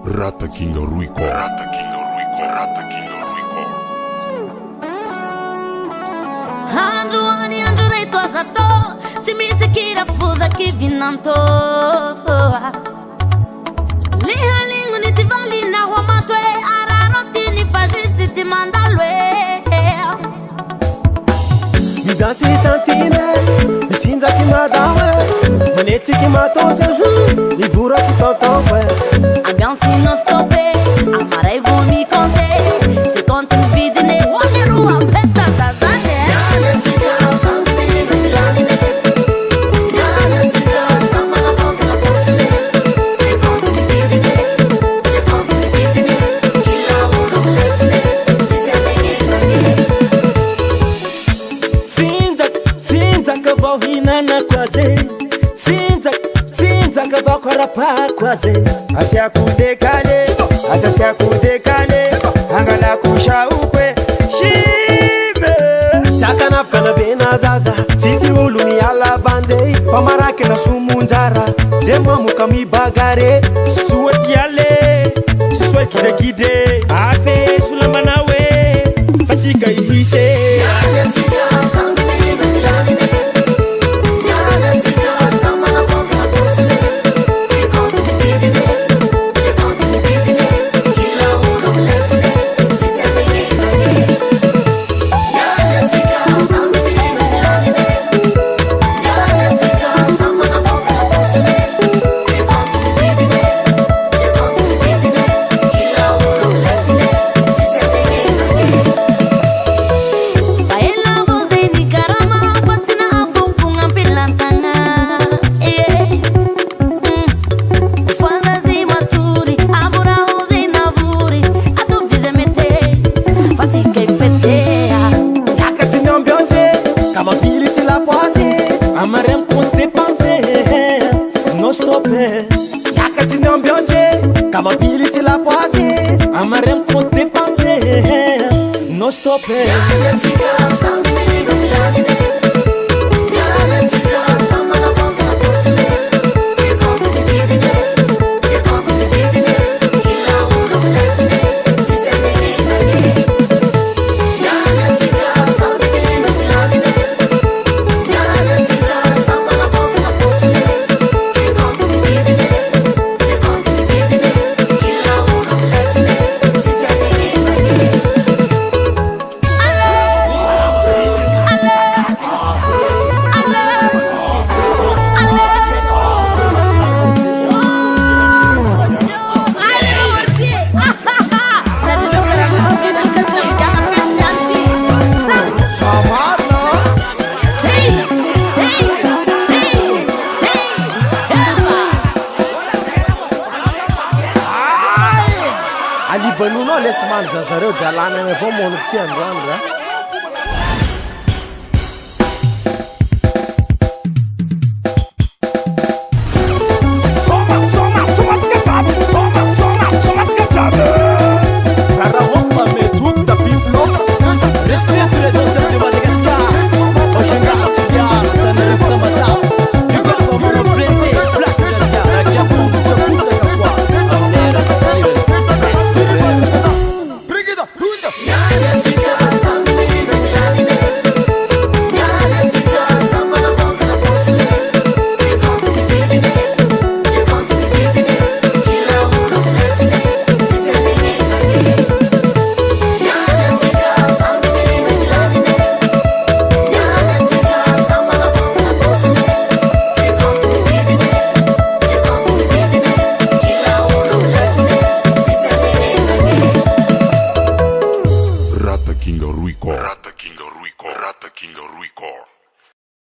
Rata King Ruiko. Andro reito azato, ci mi se kira fuza ki vinanto. Liha lingu ni tivali na huamatwe, araroti ni fajisi ti mandalwe. Mi dansi tantine, mi sinza ki madawe, maneti ki matose, mi bura ki totowe. Agansi no stoppe, amarei vou me conter. Se conta no vídeo, ne wamiru apeta zazane. Asia kudekale, asia kudekale, angala kusha ukwe shime. Chaka nafkana bena zaza, sisi uluni ala bande, pamarake na sumunjara, zema mukami bagare, suwet yale, suwet kide kide, afe sulamanawe, fatika ihise. No stop it. Ali Banu no les man zazareu jalana me vamos no tiando andra.